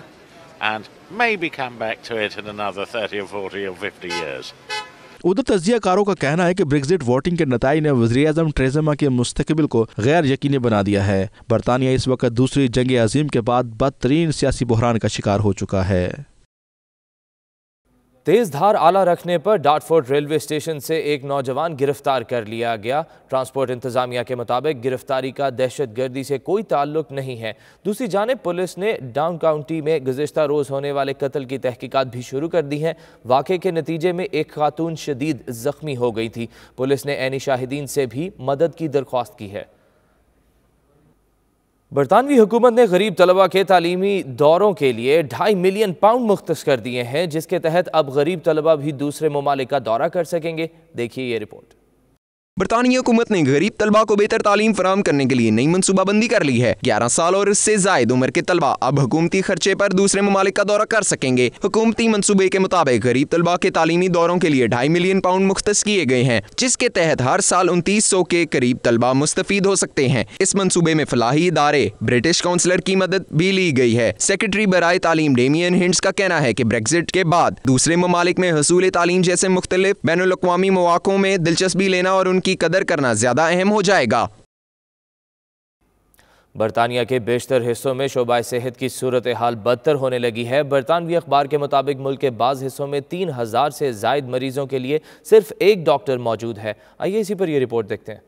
and maybe come back to it in another 30 or 40 or 50 years. उधर तज्जियाकारों का कहना है कि Brexit voting के नताइज ने वज़ीर आज़म Theresa May के मुस्तकबिल को गैर यकीनी बना दिया है। बरतानिया इस वक्त दूसरी जंग अजीम के बाद बदतरीन सियासी बहरान का शिकार हो चुका है। तेज धार आला रखने पर डार्टफोर्ड रेलवे स्टेशन से एक नौजवान गिरफ्तार कर लिया गया। ट्रांसपोर्ट इंतजामिया के मुताबिक गिरफ्तारी का दहशतगर्दी से कोई ताल्लुक नहीं है। दूसरी जानिब पुलिस ने डाउन काउंटी में गुज़िश्ता रोज़ होने वाले कत्ल की तहकीकात भी शुरू कर दी हैं। वाक़े के नतीजे में एक खातून शदीद ज़ख्मी हो गई थी। पुलिस ने ऐनी शाहिदीन से भी मदद की दरख्वास्त की है। बरतानवी हुकूमत ने गरीब तलबा के तालीमी दौरों के लिए 2.5 मिलियन पाउंड मुख्तस कर दिए हैं, जिसके तहत अब गरीब तलबा भी दूसरे ममालिक का दौरा कर सकेंगे। देखिए ये रिपोर्ट। बरतानी हुकूमत ने गरीब तलबा को बेहतर तालीम फराहम करने के लिए नई मनसूबाबंदी कर ली है। 11 साल और इससे जायद उम्र के तलबा अब हुकूमती खर्चे पर दूसरे ममालिक का दौरा कर सकेंगे। हुकूमती मनसूबे के मुताबिक गरीब तलबा के तालीमी दौरों के लिए 2.5 मिलियन पाउंड मुख्तस किए गए हैं, जिसके तहत हर साल 2900 के करीब तलबा मुस्तफीद हो सकते हैं। इस मनसूबे में फलाही इदारे ब्रिटिश काउंसलर की मदद भी ली गई है। सेक्रेटरी बराए तालीम डेमियन हिंट्स का कहना है कि ब्रेक्जिट के बाद दूसरे ममालिक में हसूल तालीम जैसे मुख्तलिफ बैनुल अक़वामी मौक़ों में दिलचस्पी लेना और उनकी कदर करना ज्यादा अहम हो जाएगा। बरतानिया के बेशतर हिस्सों में शोबा सेहत की सूरत हाल बदतर होने लगी है। बरतानवी अखबार के मुताबिक मुल्क के बाज़ हिस्सों में 3000 से जायद मरीजों के लिए सिर्फ एक डॉक्टर मौजूद है। आइए इसी पर यह रिपोर्ट देखते हैं।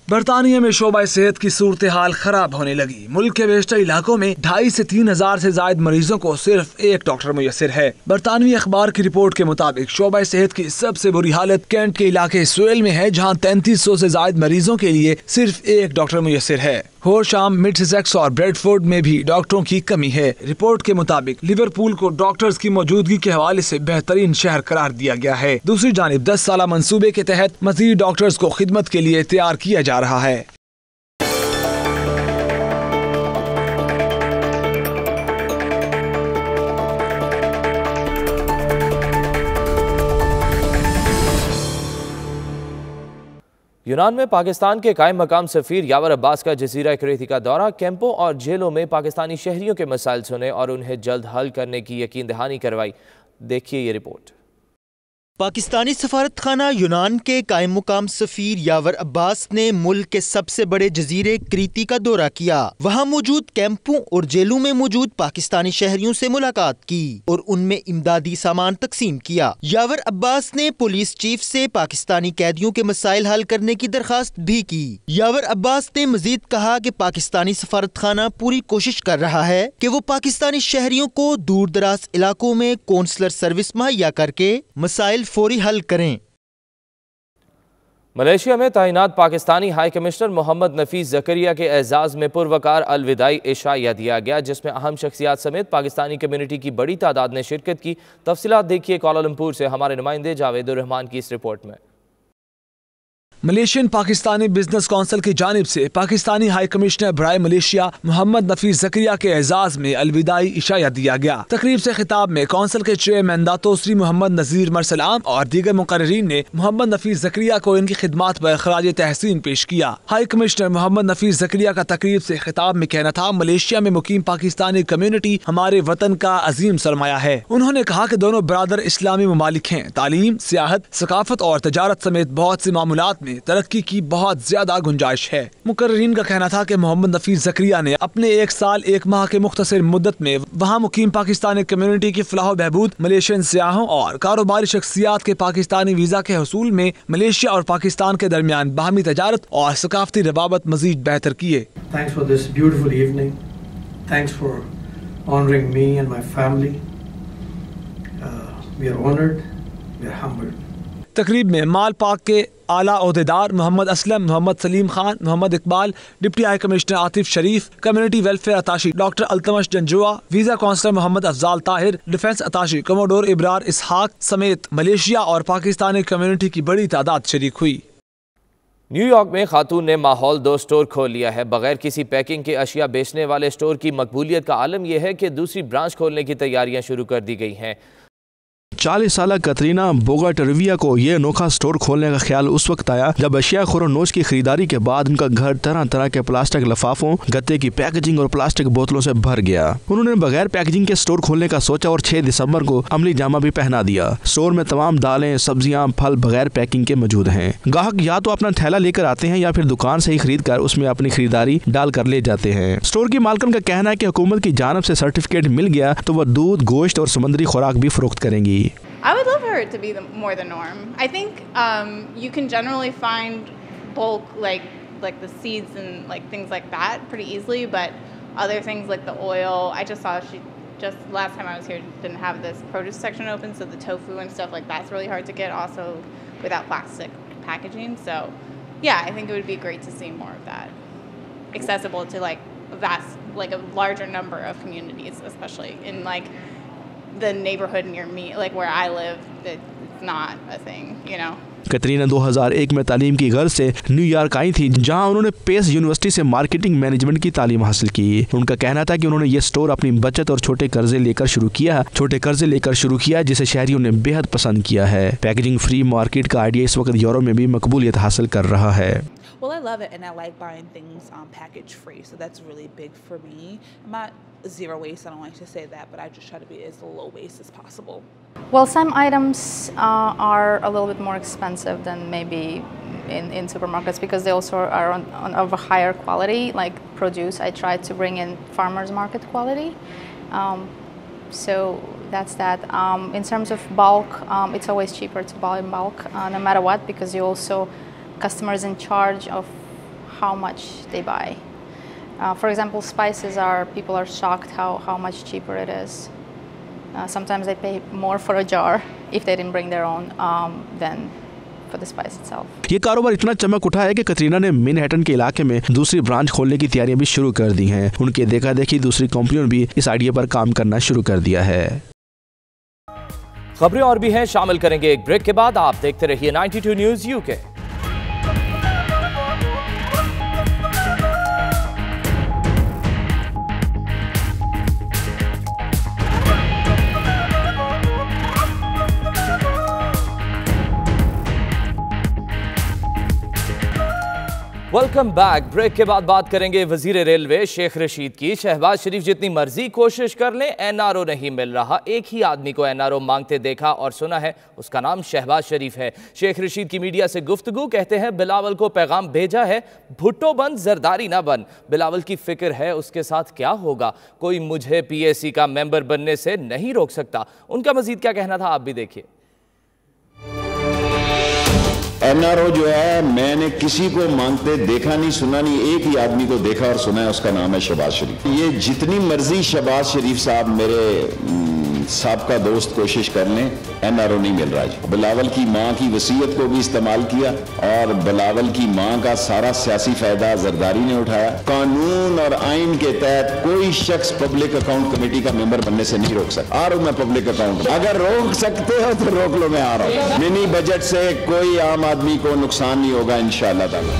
बरतानिया में शोबा सेहत की सूरत हाल खराब होने लगी। मुल्क के बेशतर इलाकों में 2.5 से 3000 से जायद मरीजों को सिर्फ एक डॉक्टर मुयस्सर है। बरतानवी अखबार की रिपोर्ट के मुताबिक शोबा सेहत की सबसे बुरी हालत कैंट के इलाके स्वेल में है, जहाँ 3300 से जायद मरीजों के लिए सिर्फ एक डॉक्टर मुयस्सर है। होरशाम, मिडसेक्स और ब्रेडफोर्ड में भी डॉक्टरों की कमी है। रिपोर्ट के मुताबिक लिवरपूल को डॉक्टर्स की मौजूदगी के हवाले से बेहतरीन शहर करार दिया गया है। दूसरी जानिब 10 साला मंसूबे के तहत मजीद डॉक्टर्स को खिदमत के लिए तैयार किया जा रहा है। यूनान में पाकिस्तान के कायम मकाम सफीर यावर अब्बास का जजीरा कुरैती का दौरा, कैंपों और जेलों में पाकिस्तानी शहरियों के मसाइल सुने और उन्हें जल्द हल करने की यकीन दहानी करवाई। देखिए ये रिपोर्ट। पाकिस्तानी सफारत खाना यूनान के कायम मुकाम सफीर यावर अब्बास ने मुल्क के सबसे बड़े जजीरे क्रीती का दौरा किया। वहाँ मौजूद कैंपों और जेलों में मौजूद पाकिस्तानी शहरियों से मुलाकात की और उनमें इमदादी सामान तकसीम किया। यावर अब्बास ने पुलिस चीफ से पाकिस्तानी कैदियों के मसाइल हल करने की दरखास्त भी की। यावर अब्बास ने मजीद कहा कि पाकिस्तानी सफारत खाना पूरी कोशिश कर रहा है कि वो पाकिस्तानी शहरियों को दूर दराज इलाकों में कौंसलर सर्विस मुहैया करके मसाइल फौरी हल करें। मलेशिया में तैनात पाकिस्तानी हाई कमिश्नर मोहम्मद नफीस जकरिया के एजाज में पुरवकार अलविदाई इशाया दिया गया, जिसमें अहम शख्सियात समेत पाकिस्तानी कम्युनिटी की बड़ी तादाद ने शिरकत की। तफसीलात देखिए कोलालमपुर से हमारे नुमाइंदे जावेदुर रहमान की इस रिपोर्ट में। मलेशियन पाकिस्तानी बिजनेस काउंसिल की जानिब से पाकिस्तानी हाई कमिश्नर बराए मलेशिया मोहम्मद नफीस जकरिया के एजाज में अलविदाई इशाया दिया गया। तकरीब से खिताब में काउंसिल के चेयरमैन दातोश्री मोहम्मद नजीर मरसलाम और दीगर मुकर्रीरीन ने मोहम्मद नफीस जकरिया को इनकी खिदमात पर खराज तहसीन पेश किया। हाई कमिश्नर मोहम्मद नफीस जकरिया का तकरीब से खिताब में कहना था, मलेशिया में मुकीम पाकिस्तानी कम्युनिटी हमारे वतन का अजीम सरमाया है। उन्होंने कहा कि दोनों बरादर इस्लामी ममालिक हैं। तालीम, सियाहत, सकाफत और तजारत समेत बहुत से मामूलात में तरक्की की बहुत ज्यादा गुंजाइश है। मुकर्रीरीन का कहना था कि मोहम्मद नफीस जकरिया ने अपने 1 साल 1 माह के मुख्तसर मुद्दत में वहाँ मुकीम पाकिस्तानी कम्युनिटी की फलाह बहबूद, मलेशियन सियाहों और कारोबारी शख्सियात के पाकिस्तानी वीजा के हसूल में मलेशिया और पाकिस्तान के दरमियान बाहमी तजारत और सकाफती रवाबत मजीद बेहतर किए। Thanks for this beautiful evening. Thanks for honoring me and my family. We are honored. We are humbled. तकरीब में माल पाक के आला ओहदेदार Mohammad Aslam, Mohammad Salim Khan, Mohammad Iqbal, deputy high commissioner Atif Sharif, community welfare attache doctor Altamash Janjua, visa counsellor Mohammad Afzal Tahir, defence attache commodore Ibrar Ishaq समेत मलेशिया और Pakistani community की बड़ी तादाद शरीक हुई। न्यूयॉर्क में खातून ने माहौल दो स्टोर खोल लिया है। बगैर किसी पैकिंग के अशिया बेचने वाले स्टोर की मकबूलियत का आलम यह है कि दूसरी ब्रांच खोलने की तैयारियां शुरू कर दी गई हैं। 40 साल कतरीना बोगाटरविया को ये अनोखा स्टोर खोलने का ख्याल उस वक्त आया जब अशिया खुरोनोश की खरीदारी के बाद उनका घर तरह तरह के प्लास्टिक लिफाफों, गत्ते की पैकेजिंग और प्लास्टिक बोतलों से भर गया। उन्होंने बगैर पैकेजिंग के स्टोर खोलने का सोचा और 6 दिसंबर को अमली जामा भी पहना दिया। स्टोर में तमाम दालें, सब्जियां, फल बगैर पैकिंग के मौजूद हैं। ग्राहक या तो अपना थैला लेकर आते हैं या फिर दुकान से ही खरीद कर उसमें अपनी खरीदारी डाल कर ले जाते हैं। स्टोर की मालकन का कहना है कि हुकूमत की जानब से सर्टिफिकेट मिल गया तो वह दूध, गोश्त और समुद्री खुराक भी फरोख्त करेंगी। I would love for it to be more the norm. I think you can generally find bulk like the seeds and like things like that pretty easily, but other things like the oil, I just saw she just last time I was here didn't have this produce section open, so the tofu and stuff like that's really hard to get also without plastic packaging. So yeah, I think it would be great to see more of that accessible to like a larger number of communities, especially in like the neighborhood near me, like where I live, it's not a thing, you know. Katrina 2001 में तालीम की गर्ज से New York आई थी, जहां उन्होंने pace university से marketing management की तालीम हासिल की। उनका कहना था कि उन्होंने ये स्टोर अपनी बचत और छोटे कर्जे लेकर शुरू किया, जिसे शहरियों ने बेहद पसंद किया है। पैकेजिंग फ्री मार्केट का आइडिया इस वक्त यूरोप में भी मकबूलियत हासिल कर रहा है। Well, I love it, and I like buying things package free, so that's really big for me. I'm not zero waste, I don't like to say that, but I just try to be as low waste as possible. Well, some items are a little bit more expensive than maybe in supermarkets because they also are of a higher quality, like produce. I try to bring in farmers market quality, so that's that. In terms of bulk, it's always cheaper to buy in bulk, no matter what, because you also customers in charge of how much they buy. For example, spices people are shocked how much cheaper it is. Sometimes they pay more for a jar if they didn't bring their own than for the spice itself. ये कारोबार इतना चमक उठा है कि कतरीना ने Manhattan के इलाके में दूसरी ब्रांच खोलने की तैयारियां भी शुरू कर दी हैं। उनके देखा देखी दूसरी कंपनियों ने भी इस आइडिया पर काम करना शुरू कर दिया है। खबरें और भी हैं, शामिल करेंगे एक ब्रेक के बाद। आप देखते रहिए 92 news UK. Welcome back. Break के बाद बात करेंगे वजीर रेलवे शेख रशीद की। शहबाज शरीफ जितनी मर्जी कोशिश कर लें, एनआरओ नहीं मिल रहा। एक ही आदमी को एनआरओ मांगते देखा और सुना है, उसका नाम शहबाज शरीफ है। शेख रशीद की मीडिया से गुफ्तगू, कहते हैं बिलावल को पैगाम भेजा है, भुट्टो बन जरदारी ना बन। बिलावल की फिक्र है उसके साथ क्या होगा, कोई मुझे पीएसी का मेंबर बनने से नहीं रोक सकता। उनका मजीद क्या कहना था, आप भी देखिए। एनआरओ जो है, मैंने किसी को मांगते देखा नहीं, सुना नहीं, एक ही आदमी को देखा और सुना है, उसका नाम है शहबाज शरीफ। ये जितनी मर्जी शहबाज शरीफ साहब मेरे साहब दोस्त कोशिश कर लें, एनआरओ नहीं मिल रहा जी। बिलावल की मां की वसीयत को भी इस्तेमाल किया और बिलावल की मां का सारा सियासी फायदा जरदारी ने उठाया। कानून और आइन के तहत कोई शख्स पब्लिक अकाउंट कमेटी का मेंबर बनने से नहीं रोक सकता। आ रहा हूं मैं पब्लिक अकाउंट, अगर रोक सकते हो तो रोक लो, मैं आ रहा हूं। मिनी बजट से कोई आम आदमी को नुकसान नहीं होगा इंशाअल्लाह ताला।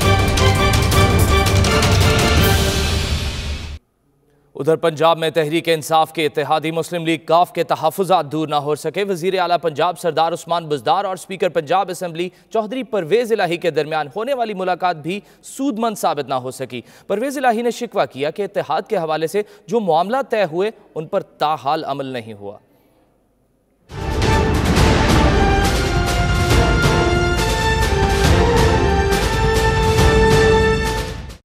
उधर पंजाब में तहरीक इंसाफ के इत्तेहादी मुस्लिम लीग काफ के तहफ़्फ़ुज़ात दूर ना हो सके। वज़ीर आला पंजाब सरदार उस्मान बुज़दार और स्पीकर पंजाब असम्बली चौधरी परवेज़ इलाही के दरमियान होने वाली मुलाकात भी सूदमंद साबित ना हो सकी। परवेज़ इलाही ने शिकवा किया कि इत्तेहाद के हवाले से जो मामला तय हुए उन पर ताहाल अमल नहीं हुआ।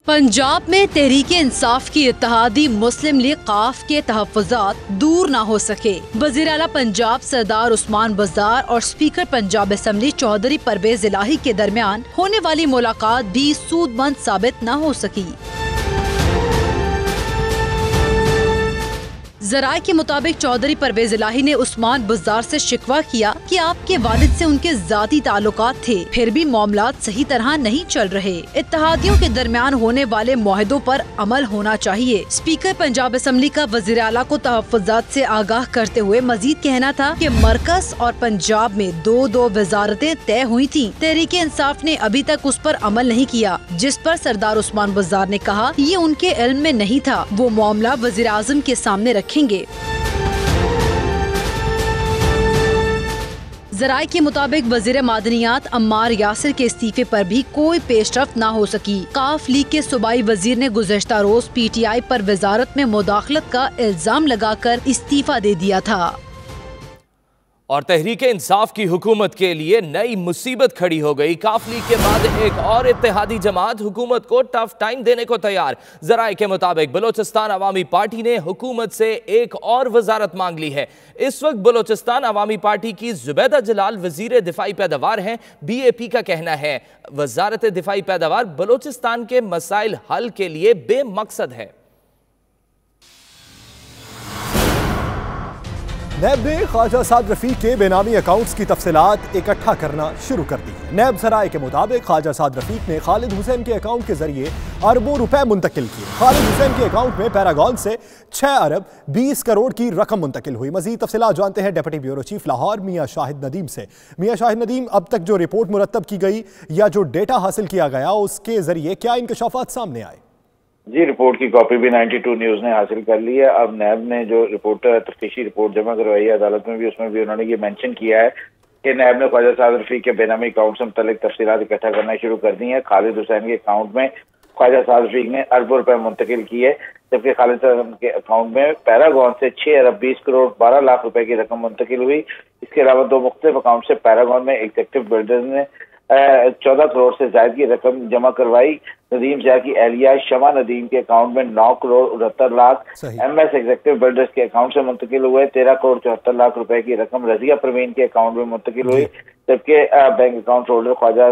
पंजाब में तहरीक इंसाफ की इत्तेहादी मुस्लिम लीग काफ के तहफ़्फ़ुज़ात दूर ना हो सके। वज़ीर आला पंजाब सरदार उस्मान बुज़दार और स्पीकर पंजाब असम्बली चौधरी परवेज़ इलाही के दरमियान होने वाली मुलाकात भी सूदमंद साबित न हो सकी। ज़राए के मुताबिक चौधरी परवेज़ इलाही ने उस्मान बुज़दार से शिकवा किया कि आपके वालिद से उनके ज़ाती ताल्लुकात थे, फिर भी मामलात सही तरह नहीं चल रहे। इत्तेहादियों के दरमियान होने वाले मुआहदों पर अमल होना चाहिए। स्पीकर पंजाब असम्बली का वज़ीर आला को तहफ़्फ़ुज़ात से आगाह करते हुए मजीद कहना था कि मरकज और पंजाब में दो वजारतें तय हुई थी। तहरीक इंसाफ ने अभी तक उस पर अमल नहीं किया, जिस पर सरदार उस्मान बुज़दार ने कहा ये उनके इल्म में नहीं था, वो मामला वज़ीर आज़म के सामने रखेंगे। ज़राए के मुताबिक वज़ीर मादनियात अम्मार यासिर के इस्तीफे पर भी कोई पेशरफ्त न हो सकी। काफ लीग के सूबाई वजीर ने गुज़श्ता रोज PTI पर वजारत में मुदाखलत का इल्जाम लगाकर इस्तीफा दे दिया था। और तहरीक इंसाफ की हुकूमत के लिए नई मुसीबत खड़ी हो गई। काफ लीग के बाद एक और इत्तेहादी जमात हुकूमत को टफ टाइम देने को तैयार। ज़राए के मुताबिक बलोचिस्तान अवामी पार्टी ने हुकूमत से एक और वजारत मांग ली है। इस वक्त बलोचिस्तान अवामी पार्टी की जुबैदा जलाल वजीर दिफाई पैदावार हैं। BAP का कहना है वजारत दिफाई पैदावार बलोचिस्तान के मसाइल हल के लिए बेमकसद है। नैब ने ख्वाजा साद रफीक के बेनामी अकाउंट्स की तफसीलात इकट्ठा करना शुरू कर दी है। नैब जराए के मुताबिक ख्वाजा साद रफीक ने खालिद हुसैन के अकाउंट के जरिए अरबों रुपए मुंतकिल किए। खालिद हुसैन के अकाउंट में पैरागॉन से 6 अरब 20 करोड़ की रकम मुंतकिल हुई। मजीद तफसीलात जानते हैं डिप्टी ब्यूरो चीफ लाहौर मियां शाहिद नदीम से। मियां शाहिद नदीम, अब तक जो रिपोर्ट मुरतब की गई या जो डेटा हासिल किया गया उसके जरिए क्या इंकशाफात सामने आए? जी, रिपोर्ट की कॉपी भी 92 न्यूज़ ने हासिल कर ली है। अब नैब ने जो रिपोर्ट तफ्तीशी रिपोर्ट जमा करवाई है अदालत में भी, उसमें भी उन्होंने ये मेंशन किया है कि नैब ने ख्वाजा साद रफीक के बेनामी अकाउंट से मुतल्लिक तफसीलात इकट्ठा करना शुरू कर दी है। खालिद हुसैन के अकाउंट में ख्वाजा साद रफीक ने अरबों रुपए मुंतकिल किए, जबकि खालिद हुसैन के अकाउंट में पैरागॉन से 6 अरब 20 करोड़ 12 लाख रुपए की रकम मुंतकिल हुई। इसके अलावा 2 मुख्तलिफ अकाउंट से पैरागॉन में एग्जीक्यूटिव बिल्डर्स ने 14 करोड़ से ज्यादा की रकम जमा करवाई। नदीम शाह की एहलिया शमा नदीम के अकाउंट में 9 crore 69 lakh MS executive builders के अकाउंट से मुंतकिल हुए। 13 करोड़ 74 लाख रुपए की रकम रजिया परवीन के अकाउंट में मुंतकिल हुई, जबकि bank account holder Khawaja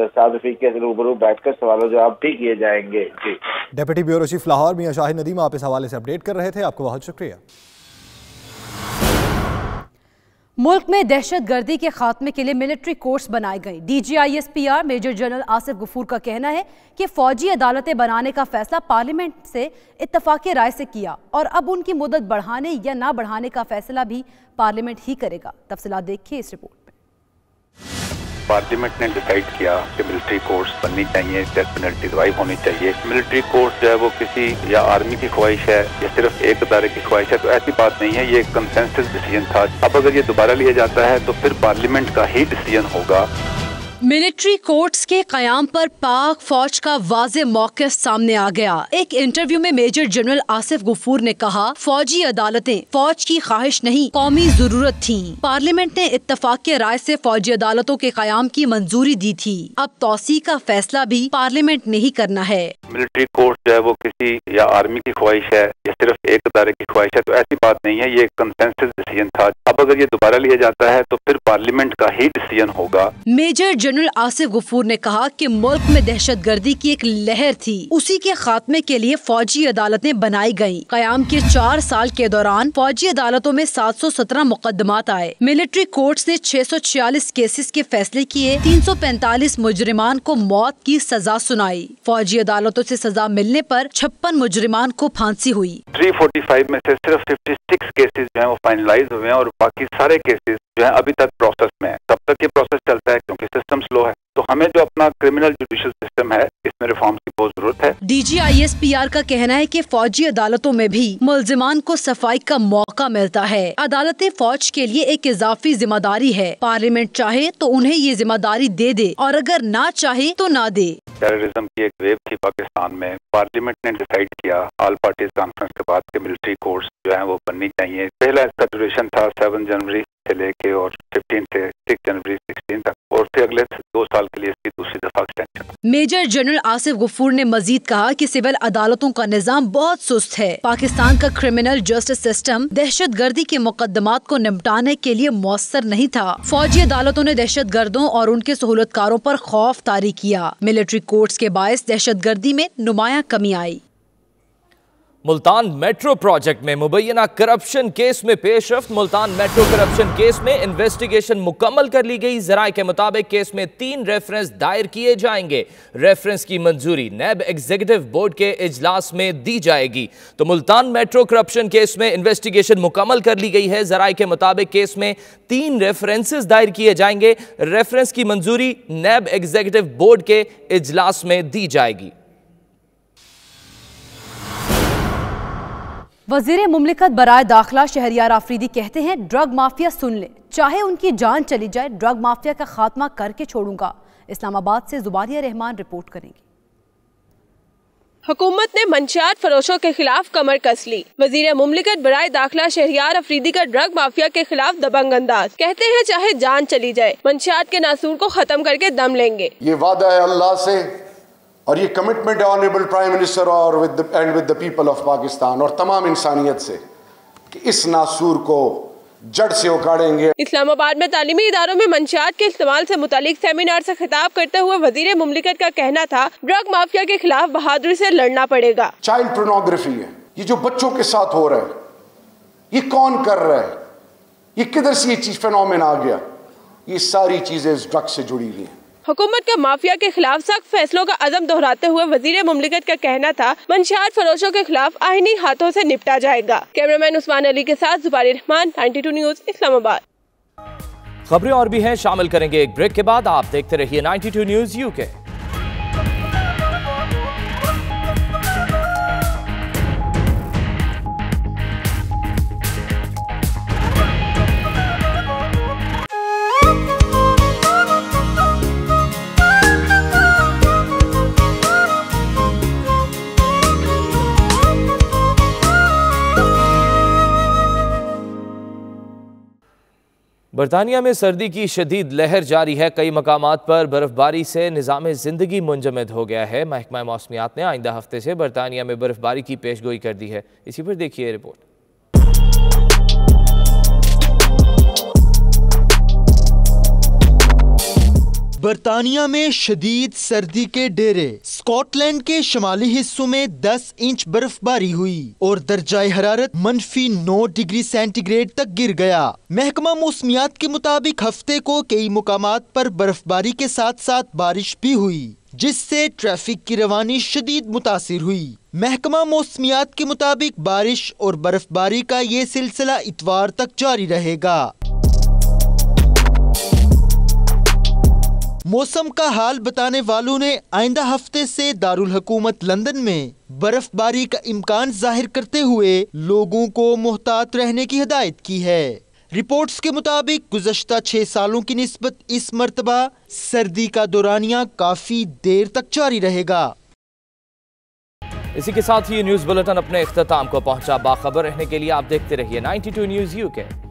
Saad Rafique के रूबरू बैठकर सवाल जवाब भी किए जाएंगे। जी, डिप्टी ब्यूरो चीफ लाहौर मियां शाहिद नदीम आप इस हवाले से अपडेट कर रहे थे, आपको बहुत शुक्रिया। मुल्क में दहशतगर्दी के खात्मे के लिए मिलिट्री कोर्ट्स बनाए गए। DGISPR major general Asif Ghafoor का कहना है कि फौजी अदालतें बनाने का फैसला पार्लियामेंट से इत्तफाक़ी राय से किया और अब उनकी मुद्दत बढ़ाने या ना बढ़ाने का फैसला भी पार्लियामेंट ही करेगा। तफसीलात देखिए इस रिपोर्ट में। पार्लियामेंट ने डिसाइड किया कि मिलिट्री कोर्ट्स बननी चाहिए, डेथ पेनल्टी रिवाइव होनी चाहिए। मिलिट्री कोर्ट्स जो है वो किसी या आर्मी की ख्वाहिश है या सिर्फ एक अदारे की ख्वाहिश है, तो ऐसी बात नहीं है। ये एक कंसेंसस डिसीजन था। अब अगर ये दोबारा लिया जाता है तो फिर पार्लियामेंट का ही डिसीजन होगा। मिलिट्री कोर्ट्स के कयाम पर पाक फौज का वाज़े मौक़िफ़ सामने आ गया। एक इंटरव्यू में मेजर जनरल आसिफ गफूर ने कहा, फौजी अदालतें फौज की ख्वाहिश नहीं, कौमी जरूरत थी। पार्लियामेंट ने इत्तफाक़ी राय से फौजी अदालतों के कयाम की मंजूरी दी थी। अब तौसी का फैसला भी पार्लियामेंट ने ही करना है। मिलिट्री कोर्ट जो है वो किसी या आर्मी की ख्वाहिश है या सिर्फ एक अदारे की ख्वाहिश है, तो ऐसी बात नहीं है। ये एक कंसेंसस डिसीजन था। अब अगर ये दोबारा लिया जाता है तो फिर पार्लियामेंट का ही डिसीजन होगा। मेजर जनरल आसिफ गफूर ने कहा कि मुल्क में दहशतगर्दी की एक लहर थी, उसी के खात्मे के लिए फौजी अदालतें बनाई गयी। कयाम के 4 साल के दौरान फौजी अदालतों में 717 मुकदमात आए। मिलिट्री कोर्ट्स ने 646 केसेस के फैसले किए। 345 मुजरिमान को मौत की सजा सुनाई। फौजी अदालतों से सजा मिलने पर 56 मुजरिमान को फांसी हुई। 345 में से सिर्फ 56 केसेस जो है वो फाइनलाइज हुए हैं और बाकी सारे केसेस जो है अभी तक प्रोसेस में है। तब तक ये प्रोसेस चलता है क्योंकि सिस्टम स्लो है। तो हमें जो अपना क्रिमिनल जुडिशियल सिस्टम है इसमें रिफॉर्म की बहुत जरूरत है। DGISPR का कहना है कि फौजी अदालतों में भी मुल्जिमान को सफाई का मौका मिलता है। अदालतें फौज के लिए एक इजाफी जिम्मेदारी है। पार्लियामेंट चाहे तो उन्हें ये जिम्मेदारी दे दे और अगर ना चाहे तो ना दे। टेररिज्म की एक वेव थी पाकिस्तान में। पार्लियामेंट ने डिसाइड किया ऑल पार्टीज कॉन्फ्रेंस के बाद के मिलिट्री कोर्ट्स जो है वो बननी चाहिए। पहला इसका ड्यूरेशन था 7 जनवरी से लेके और 15 से 6 जनवरी 16 तक, और फिर अगले 2 साल के लिए इसकी दूसरी दफा extension. Major general Asif Ghafoor ने मजीद कहा कि सिविल अदालतों का निजाम बहुत सुस्त है। पाकिस्तान का क्रिमिनल जस्टिस सिस्टम दहशतगर्दी के मुकदमात को निपटाने के लिए मौसर नहीं था। फौजी अदालतों ने दहशतगर्दों और उनके सहूलतकारों पर खौफ तारी किया। मिलिट्री कोर्ट्स के बायस दहशतगर्दी में नुमाया कमी आई। मुल्तान मेट्रो प्रोजेक्ट में मुबैना करप्शन केस में पेशरफ्त। मुल्तान मेट्रो करप्शन केस में इन्वेस्टिगेशन मुकम्मल कर ली गई। जराये के मुताबिक केस में 3 रेफरेंस दायर किए जाएंगे। रेफरेंस की मंजूरी नैब एग्जीक्यूटिव बोर्ड के इजलास में दी जाएगी। तो मुल्तान मेट्रो करप्शन केस में इन्वेस्टिगेशन मुकम्मल कर ली गई है। जराये के मुताबिक केस में 3 रेफरेंसेस दायर किए जाएंगे। रेफरेंस की मंजूरी नैब एग्जीक्यूटिव बोर्ड के इजलास में दी जाएगी। वज़ीर मुमलिकत बराए दाखिला शहरियार आफरीदी कहते हैं, ड्रग माफिया सुन ले, चाहे उनकी जान चली जाए, ड्रग माफिया का खात्मा करके छोड़ूंगा। इस्लामाबाद से जुबारिया रहमान रिपोर्ट करेंगी। हुकूमत ने मंशियात फरोशों के खिलाफ कमर कस ली। वज़ीर मुमलिकत बराए दाखिला शहरियार अफरीदी का ड्रग माफिया के खिलाफ दबंग अंदाज। कहते हैं चाहे जान चली जाए, मंशियात के नासूर को खत्म करके दम लेंगे। ये वादा है अल्लाह से और ये कमिटमेंट है ऑनरेबल प्राइम मिनिस्टर और with the people of Pakistan और तमाम इंसानियत से कि इस नासूर को जड़ से उखाड़ेंगे। इस्लामाबाद में तालीमी इदारों में मंशियात के इस्तेमाल से मुतालिक सेमिनार से खिताब करते हुए वज़ीर मुमलिकत का कहना था, ड्रग माफिया के खिलाफ बहादुरी से लड़ना पड़ेगा। चाइल्ड पोर्नोग्राफी है, ये जो बच्चों के साथ हो रहा है, ये कौन कर रहा है? ये किधर से ये चीज फिनोमेना आ गया? ये सारी चीजें इस ड्रग से जुड़ी हुई हैं। हुकूमत का माफिया के खिलाफ सख्त फैसलों का अज़म दोहराते हुए वजीर मुमलिकत का कहना था, मंशियात फरोशों के खिलाफ आईनी हाथों से निपटा जाएगा। कैमरामैन उस्मान अली के साथ जुबारी रहमान, 92 न्यूज़, इस्लामाबाद। खबरें और भी हैं, शामिल करेंगे एक ब्रेक के बाद। आप देखते रहिए 92 न्यूज़ यूके। बरतानिया में सर्दी की शदीद लहर जारी है। कई मकामात पर बर्फबारी से निज़ाम ज़िंदगी मुंजमद हो गया है। महकमा मौसमियात ने आइंदा हफ्ते से बरतानिया में बर्फबारी की पेशगोई कर दी है। इसी पर देखिए रिपोर्ट। बरतानिया में शदीद सर्दी के डेरे। स्कॉटलैंड के शुमाली हिस्सों में 10 इंच बर्फबारी हुई और दर्जाए हरारत -9 डिग्री सेंटीग्रेड तक गिर गया। महकमा मौसमियात के मुताबिक हफ्ते को कई मुकामात पर बर्फबारी के साथ साथ बारिश भी हुई, जिससे ट्रैफिक की रवानी शदीद मुतासिर हुई। महकमा मौसमियात के मुताबिक बारिश और बर्फबारी का ये सिलसिला इतवार तक जारी रहेगा। मौसम का हाल बताने वालों ने आइंदा हफ्ते से दारुल हुकूमत लंदन में बर्फबारी का इम्कान जाहिर करते हुए लोगों को मुहतात रहने की हिदायत की है। रिपोर्ट्स के मुताबिक गुज़श्ता 6 सालों की निस्बत इस मर्तबा सर्दी का दौरानिया काफी देर तक जारी रहेगा। इसी के साथ ही न्यूज़ बुलेटिन अपने इख्तिताम को पहुंचा। बाखबर रहने के लिए आप देखते रहिए 92 न्यूज़ यूके।